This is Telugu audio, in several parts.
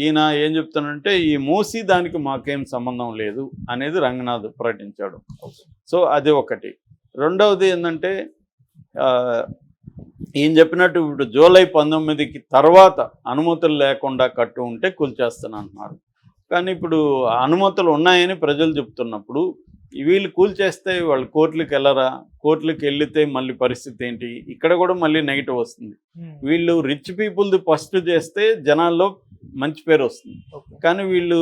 ఈయన ఏం చెప్తానంటే ఈ మూసి దానికి మాకేం సంబంధం లేదు అనేది రంగనాథ్ ప్రకటించాడు. సో అది ఒకటి. రెండవది ఏంటంటే ఈయన చెప్పినట్టు ఇప్పుడు జూలై 19కి తర్వాత అనుమతులు లేకుండా కట్టు ఉంటే కూల్చేస్తానంటున్నారు. కానీ ఇప్పుడు అనుమతులు ఉన్నాయని ప్రజలు చెప్తున్నప్పుడు వీళ్ళు కూల్చేస్తే వాళ్ళు కోర్టులకు వెళ్ళరా? కోర్టులకు వెళ్తే మళ్ళీ పరిస్థితి ఏంటి? ఇక్కడ కూడా మళ్ళీ నెగిటివ్ వస్తుంది. వీళ్ళు రిచ్ పీపుల్ది ఫస్ట్ చేస్తే జనాల్లో మంచి పేరు వస్తుంది. కానీ వీళ్ళు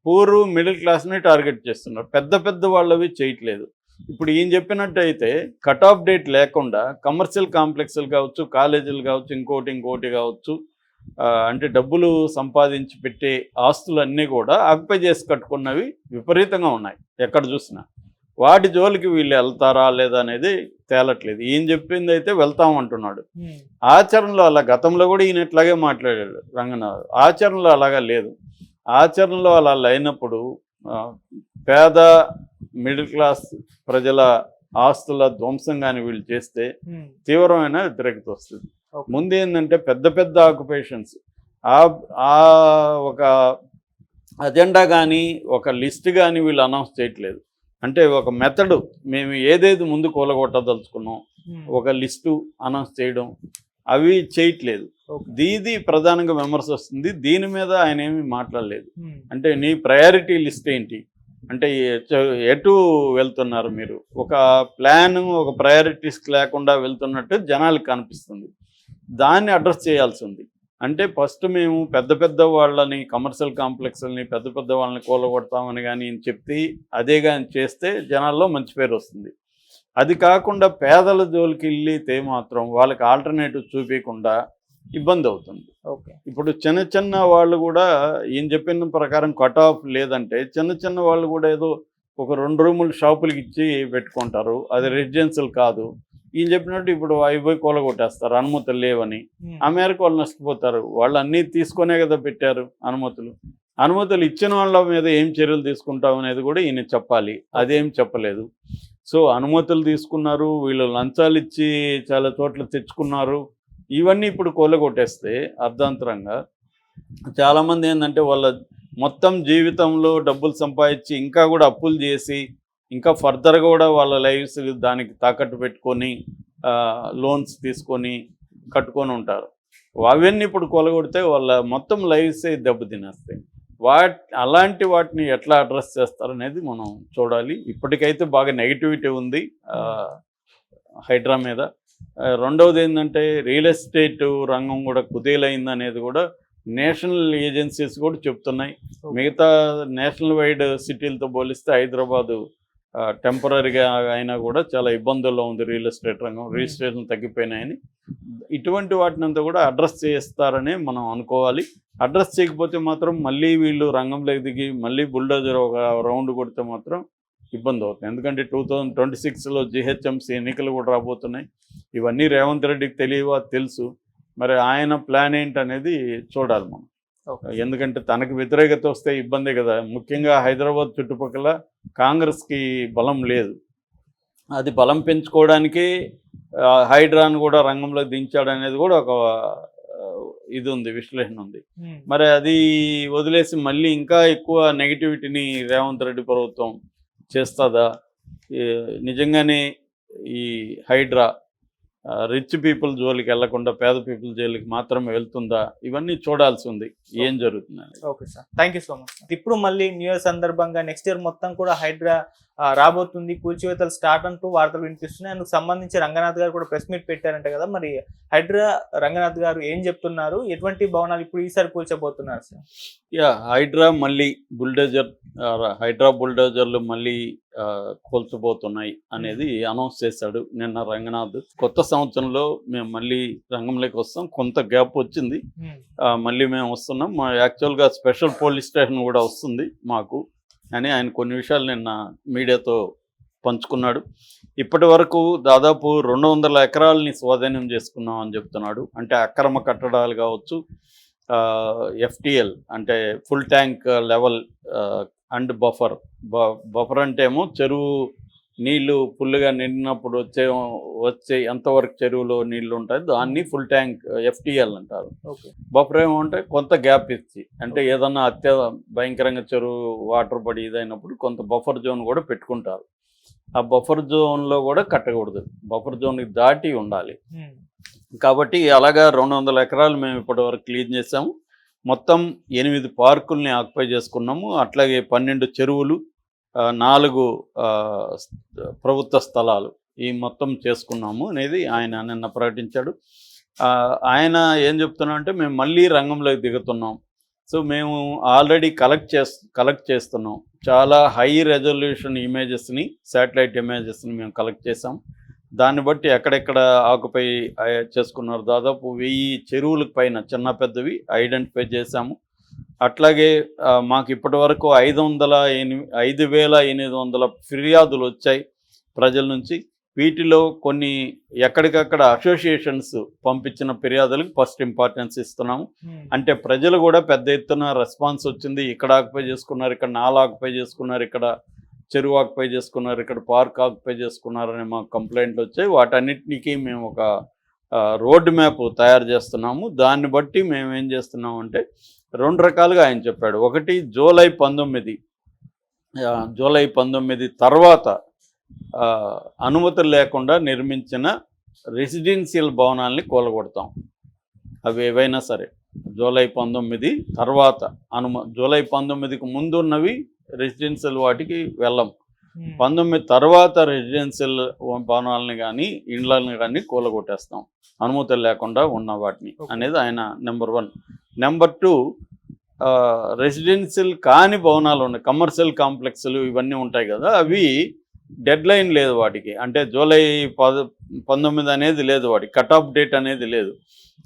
పూర్ మిడిల్ క్లాస్ని టార్గెట్ చేస్తున్నారు. పెద్ద పెద్ద వాళ్ళవి చేయట్లేదు. ఇప్పుడు ఈయన చెప్పినట్టు అయితే కట్ ఆఫ్ డేట్ లేకుండా కమర్షియల్ కాంప్లెక్స్లు కావచ్చు, కాలేజీలు కావచ్చు, ఇంకోటి కావచ్చు, అంటే డబ్బులు సంపాదించి పెట్టే ఆస్తులన్నీ కూడా ఆక్యుపై చేసి కట్టుకున్నవి విపరీతంగా ఉన్నాయి ఎక్కడ చూసినా. వాటి జోలికి వీళ్ళు వెళ్తారా లేదా అనేది తేలట్లేదు. ఈయన చెప్పింది అయితే వెళ్తామంటున్నాడు. ఆచరణలో అలా గతంలో కూడా ఈయన ఇట్లాగే మాట్లాడాడు రంగనాథ్. ఆచరణలో అలాగా లేదు. ఆచరణలో అలా లేనప్పుడు పేద మిడిల్ క్లాస్ ప్రజల ఆస్తుల ధ్వంసం కానీ వీళ్ళు చేస్తే తీవ్రమైన వ్యతిరేకత వస్తుంది. ముందేంటంటే పెద్ద పెద్ద ఆక్యుపేషన్స్ ఒక అజెండా కానీ ఒక లిస్ట్ కానీ వీళ్ళు అనౌన్స్ చేయట్లేదు. అంటే ఒక మెథడు మేము ఏదేది ముందు కూలగొట్టదలుచుకున్నాం ఒక లిస్టు అనౌన్స్ చేయడం అవి చేయట్లేదు. దీది ప్రధానంగా విమర్శ వస్తుంది. దీని మీద ఆయన ఏమీ మాట్లాడలేదు. అంటే నీ ప్రయారిటీ లిస్ట్ ఏంటి, అంటే ఎటు వెళ్తున్నారు మీరు? ఒక ప్లాన్ ఒక ప్రయారిటీస్ లేకుండా వెళ్తున్నట్టు జనాలకు కనిపిస్తుంది. దాన్ని అడ్రస్ చేయాల్సి ఉంది. అంటే ఫస్ట్ మేము పెద్ద పెద్ద వాళ్ళని కమర్షియల్ కాంప్లెక్స్ని పెద్ద పెద్ద వాళ్ళని కూలగొడతామని కానీ చెప్తే అదే కానీ చేస్తే జనాల్లో మంచి పేరు వస్తుంది. అది కాకుండా పేదల జోలికి వెళ్ళితే మాత్రం వాళ్ళకి ఆల్టర్నేటివ్ చూపించకుండా ఇబ్బంది అవుతుంది. ఇప్పుడు చిన్న చిన్న వాళ్ళు కూడా ఈయన చెప్పిన ప్రకారం కట్ ఆఫ్ లేదంటే చిన్న చిన్న వాళ్ళు కూడా ఏదో ఒక 2 రూములు షాపులకి ఇచ్చి పెట్టుకుంటారు. అది రెసిడెన్షియల్ కాదు. ఈయన చెప్పినట్టు ఇప్పుడు అవి కూలగొట్టేస్తారు అనుమతులు లేవని. ఆ మేరకు వాళ్ళు నష్టపోతారు. వాళ్ళు అన్నీ తీసుకునే కదా పెట్టారు అనుమతులు ఇచ్చిన వాళ్ళ మీద ఏం చర్యలు తీసుకుంటాం అనేది కూడా ఈయన చెప్పాలి. అదేం చెప్పలేదు. సో అనుమతులు తీసుకున్నారు, వీళ్ళు లంచాలు ఇచ్చి చాలా చోట్ల తెచ్చుకున్నారు. ఇవన్నీ ఇప్పుడు కూలగొట్టేస్తే అర్ధాంతరంగా చాలామంది ఏంటంటే వాళ్ళ మొత్తం జీవితంలో డబ్బులు సంపాదించి ఇంకా కూడా అప్పులు చేసి ఇంకా ఫర్దర్గా కూడా వాళ్ళ లైఫ్స్ దానికి తాకట్టు పెట్టుకొని లోన్స్ తీసుకొని కట్టుకొని ఉంటారు. అవన్నీ ఇప్పుడు కూలగొడితే వాళ్ళ మొత్తం లైఫ్సే దెబ్బతినేస్తాయి. అలాంటి వాటిని ఎట్లా అడ్రస్ చేస్తారనేది మనం చూడాలి. ఇప్పటికైతే బాగా నెగిటివిటీ ఉంది హైడ్రా మీద. రెండవది ఏంటంటే రియల్ ఎస్టేట్ రంగం కూడా కుదేలైంది అనేది కూడా నేషనల్ ఏజెన్సీస్ కూడా చెప్తున్నాయి. మిగతా నేషనల్ వైడ్ సిటీలతో పోలిస్తే హైదరాబాదు టెంపరీగా అయినా కూడా చాలా ఇబ్బందుల్లో ఉంది రియల్ ఎస్టేట్ రంగం. రిజిస్ట్రేషన్ తగ్గిపోయినాయని ఇటువంటి వాటినంతా కూడా అడ్రస్ చేస్తారని మనం అనుకోవాలి. అడ్రస్ చేయకపోతే మాత్రం మళ్ళీ వీళ్ళు రంగంలోకి దిగి మళ్ళీ బుల్డోజర్ ఒక రౌండ్ కొడితే మాత్రం ఇబ్బంది అవుతుంది. ఎందుకంటే 2026లో జిహెచ్ఎంసీ ఎన్నికలు కూడా రాబోతున్నాయి. ఇవన్నీ రేవంత్ రెడ్డికి తెలియవా? తెలుసు. మరి ఆయన ప్లాన్ ఏంటనేది చూడాలి మనం. ఎందుకంటే తనకు వ్యతిరేకత వస్తే ఇబ్బందే కదా. ముఖ్యంగా హైదరాబాద్ చుట్టుపక్కల కాంగ్రెస్కి బలం లేదు. అది బలం పెంచుకోవడానికి హైడ్రాను కూడా రంగంలో దించాడనేది కూడా ఒక ఇది ఉంది, విశ్లేషణ ఉంది. మరి అది వదిలేసి మళ్ళీ ఇంకా ఎక్కువ నెగిటివిటీని రేవంత్ రెడ్డి ప్రభుత్వం చేస్తుందా? నిజంగానే ఈ హైడ్రా రిచ్ పీపుల్ జోలికి వెళ్లకుండా పేద పీపుల్ జోలికి మాత్రమే వెళ్తుందా? ఇవన్నీ చూడాల్సి ఉంది ఏం జరుగుతుంది. Okay sir, thank you so much. ఇప్పుడు మళ్ళీ న్యూ ఇయర్ సందర్భంగా నెక్స్ట్ ఇయర్ మొత్తం కూడా హైడ్రా రాబోతుంది, కూల్చివేతలు స్టార్ట్ అంటూ వార్తలు వినిపిస్తున్నాయి. అందుకు సంబంధించి రంగనాథ్ గారు కూడా ప్రెస్ మీట్ పెట్టారంట కదా, మరి హైడ్రా రంగనాథ్ గారు ఏం చెప్తున్నారు? ఎటువంటి భవనాలు ఇప్పుడు ఈసారి కూల్చబోతున్నారు సార్? హైడ్రా మళ్ళీ హైడ్రా బుల్డోజర్లు మళ్ళీ కూల్చబోతున్నాయి అనేది అనౌన్స్ చేశాడు నిన్న రంగనాథ్. కొత్త సంవత్సరంలో మేము మళ్ళీ రంగంలోకి వస్తాం. కొంత గ్యాప్ వచ్చింది, మళ్ళీ మేము వస్తున్నాం. యాక్చువల్గా స్పెషల్ పోలీస్ స్టేషన్ కూడా వస్తుంది మాకు అని ఆయన కొన్ని విషయాలు నిన్న మీడియాతో పంచుకున్నాడు. ఇప్పటి వరకు దాదాపు 200 ఎకరాలని స్వాధీనం చేసుకున్నాం అని చెప్తున్నాడు. అంటే అక్రమ కట్టడాలు కావచ్చు, FTL అంటే full tank level and buffer అంటే ఏమో చెరువు నీళ్లు ఫుల్గా నిండినప్పుడు వచ్చే ఎంతవరకు చెరువులో నీళ్లు ఉంటాయి దాన్ని ఫుల్ ట్యాంక్ FTL అంటారు. ఓకే. బఫర్ ఏమంటే కొంత గ్యాప్ ఇచ్చి, అంటే ఏదన్నా భయంకరంగా చెరువు వాటర్ పడి ఇదైనప్పుడు కొంత బఫర్ జోన్ కూడా పెట్టుకుంటారు. ఆ బఫర్ జోన్లో కూడా కట్టకూడదు, బఫర్ జోన్కి దాటి ఉండాలి. కాబట్టి అలాగా 200 ఎకరాలు మేము ఇప్పటివరకు క్లీన్ చేసాము. మొత్తం 8 పార్కుల్ని ఆక్యుపై చేసుకున్నాము. అట్లాగే 12 చెరువులు, 4 ప్రభుత్వ స్థలాలు ఈ మొత్తం చేసుకున్నాము అనేది ఆయన నిన్న ప్రకటించాడు. ఆయన ఏం చెప్తున్నా అంటే మేము మళ్ళీ రంగంలోకి దిగుతున్నాం. సో మేము ఆల్రెడీ కలెక్ట్ చేస్తున్నాం. చాలా హై రెజల్యూషన్ ఇమేజెస్ని, శాటిలైట్ ఇమేజెస్ని మేము కలెక్ట్ చేసాం. దాన్ని బట్టి ఎక్కడెక్కడ ఆక్యుపై చేసుకున్నారు దాదాపు 1000 చెరువులకు పైన చిన్న పెద్దవి ఐడెంటిఫై చేశాము. అట్లాగే మాకు ఇప్పటి వరకు 5800 ఫిర్యాదులు వచ్చాయి ప్రజల నుంచి. వీటిలో కొన్ని ఎక్కడికక్కడ అసోసియేషన్స్ పంపించిన ఫిర్యాదులకు ఫస్ట్ ఇంపార్టెన్స్ ఇస్తున్నాము. అంటే ప్రజలు కూడా పెద్ద ఎత్తున రెస్పాన్స్ వచ్చింది. ఇక్కడ ఆక్యుపై చేసుకున్నారు, ఇక్కడ నాలా ఆక్యుపై చేసుకున్నారు, ఇక్కడ చెరువు ఆక్యుపై చేసుకున్నారు, ఇక్కడ పార్క్ ఆక్యుపై చేసుకున్నారని మాకు కంప్లైంట్లు వచ్చాయి. వాటన్నిటికీ మేము ఒక రోడ్ మ్యాప్ తయారు చేస్తున్నాము. దాన్ని బట్టి మేము ఏం చేస్తున్నాము అంటే 2 రకాలుగా ఆయన చెప్పాడు. ఒకటి జూలై 19 తర్వాత అనుమతులు లేకుండా నిర్మించిన రెసిడెన్షియల్ భవనాల్ని కూలగొడతాం. అవి ఏవైనా సరే జూలై 19 తర్వాత జూలై 19కు ముందు ఉన్నవి రెసిడెన్షియల్ వాటికి వెళ్ళం. 19 తర్వాత రెసిడెన్షియల్ భవనాలని కానీ ఇండ్లని కానీ కూలగొట్టేస్తాం అనుమతులు లేకుండా ఉన్న వాటిని అనేది ఆయన నెంబర్ 1. నెంబర్ 2, రెసిడెన్షియల్ కాని భవనాలు ఉన్నాయి, కమర్షియల్ కాంప్లెక్స్లు ఇవన్నీ ఉంటాయి కదా, అవి డెడ్ లైన్ లేదు వాటికి. అంటే జూలై 19 అనేది లేదు, వాటికి కట్ ఆఫ్ డేట్ అనేది లేదు.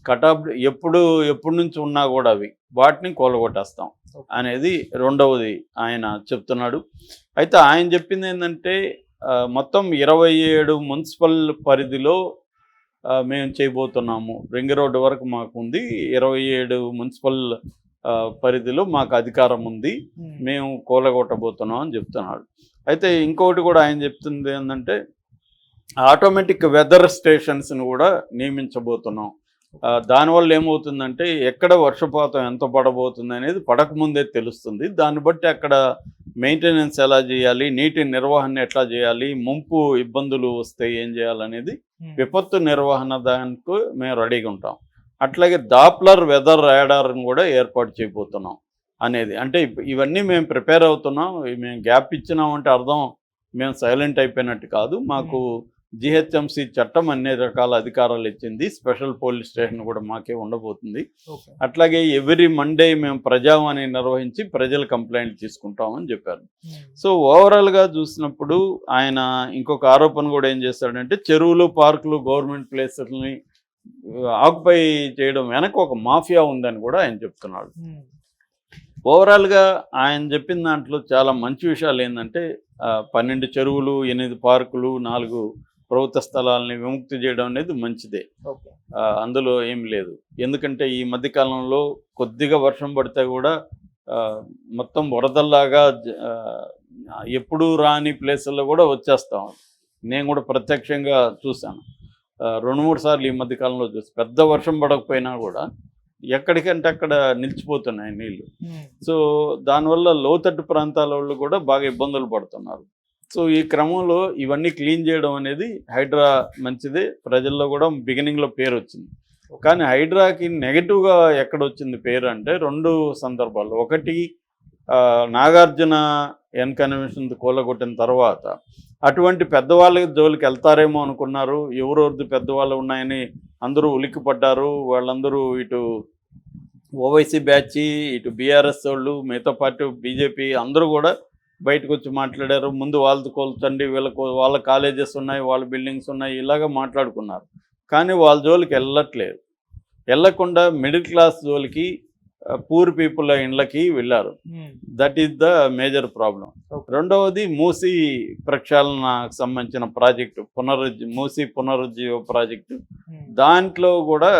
కట్ ఆఫ్ ఎప్పుడు నుంచి ఉన్నా కూడా వాటిని కూలగొట్టేస్తాం అనేది రెండవది ఆయన చెప్తున్నాడు. అయితే ఆయన చెప్పింది ఏంటంటే మొత్తం 27 మున్సిపల్ పరిధిలో మేము చేయబోతున్నాము. రింగ్ రోడ్డు వరకు మాకు ఉంది, 27 మున్సిపల్ పరిధిలో మాకు అధికారం ఉంది, మేము కూలగొట్టబోతున్నాం అని చెప్తున్నాడు. అయితే ఇంకొకటి కూడా ఆయన చెప్తుంది ఏంటంటే ఆటోమేటిక్ వెదర్ స్టేషన్స్ని కూడా నియమించబోతున్నాం. దానివల్ల ఏమవుతుందంటే ఎక్కడ వర్షపాతం ఎంత పడబోతుంది అనేది పడకముందే తెలుస్తుంది. దాన్ని బట్టి అక్కడ మెయింటెనెన్స్ ఎలా చేయాలి, నీటి నిర్వహణ ఎట్లా చేయాలి, ముంపు ఇబ్బందులు వస్తే ఏం చేయాలనేది విపత్తు నిర్వహణ దానికి మేము రెడీగా ఉంటాం. అట్లాగే డాప్లర్ వెదర్ రాడార్ని కూడా ఏర్పాటు చేయబోతున్నాం అనేది. అంటే ఇవన్నీ మేము ప్రిపేర్ అవుతున్నాం. మేము గ్యాప్ ఇచ్చినామంటే అర్థం మేము సైలెంట్ అయిపోయినట్టు కాదు. మాకు GHMC చట్టం అన్ని రకాల అధికారాలు ఇచ్చింది. స్పెషల్ పోలీస్ స్టేషన్ కూడా మాకే ఉండబోతుంది. అట్లాగే ఎవ్రీ మండే మేము ప్రజావాణి నిర్వహించి ప్రజల కంప్లైంట్ తీసుకుంటామని చెప్పారు. సో ఓవరాల్గా చూసినప్పుడు ఆయన ఇంకొక ఆరోపణ కూడా ఏం చేస్తాడంటే చెరువులు, పార్కులు, గవర్నమెంట్ ప్లేసెస్ని ఆక్యుపై చేయడం వెనక ఒక మాఫియా ఉందని కూడా ఆయన చెప్తున్నాడు. ఓవరాల్గా ఆయన చెప్పిన దాంట్లో చాలా మంచి విషయాలు ఏంటంటే 12 చెరువులు, 8 పార్కులు, 4 ప్రభుత్వ స్థలాలని విముక్తి చేయడం అనేది మంచిదే, అందులో ఏం లేదు. ఎందుకంటే ఈ మధ్యకాలంలో కొద్దిగా వర్షం పడితే కూడా మొత్తం వరదల్లాగా ఎప్పుడు రాని ప్లేసుల్లో కూడా వచ్చేస్తాం. నేను కూడా ప్రత్యక్షంగా చూశాను 2-3 సార్లు ఈ మధ్యకాలంలో చూసి. పెద్ద వర్షం పడకపోయినా కూడా ఎక్కడికంటే అక్కడ నిలిచిపోతున్నాయి నీళ్ళు. సో దానివల్ల లోతట్టు ప్రాంతాల వాళ్ళు కూడా బాగా ఇబ్బందులు పడుతున్నారు. సో ఈ క్రమంలో ఇవన్నీ క్లీన్ చేయడం అనేది హైడ్రా మంచిదే. ప్రజల్లో కూడా బిగినింగ్లో పేరు వచ్చింది. కానీ హైడ్రాకి నెగటివ్గా ఎక్కడొచ్చింది పేరు అంటే 2 సందర్భాల్లో. ఒకటి నాగార్జున కన్వెన్షన్ కూలగొట్టిన తర్వాత అటువంటి పెద్దవాళ్ళ జోలికి వెళ్తారేమో అనుకున్నారు. ఎవరెవరిది పెద్దవాళ్ళు ఉన్నాయని అందరూ ఉలిక్కిపడ్డారు. వాళ్ళందరూ ఇటు ఓవైసీ బ్యాచ్, ఇటు బీఆర్ఎస్ వాళ్ళు, మిగతా పార్టీ బీజేపీ అందరూ కూడా బయటకు వచ్చి మాట్లాడారు. ముందు వాళ్ళది కోల్చండి, వాళ్ళ కాలేజెస్ ఉన్నాయి, వాళ్ళ బిల్డింగ్స్ ఉన్నాయి, ఇలాగ మాట్లాడుకున్నారు. కానీ వాళ్ళ జోలికి వెళ్ళకుండా మిడిల్ క్లాస్ జోలికి, పూర్ పీపుల్ ఇండ్లకి వెళ్ళారు. That is the major problem. రెండవది మూసీ ప్రక్షాళనకు సంబంధించిన ప్రాజెక్టు, మూసీ పునరుజ్జీవ ప్రాజెక్టు, దాంట్లో కూడా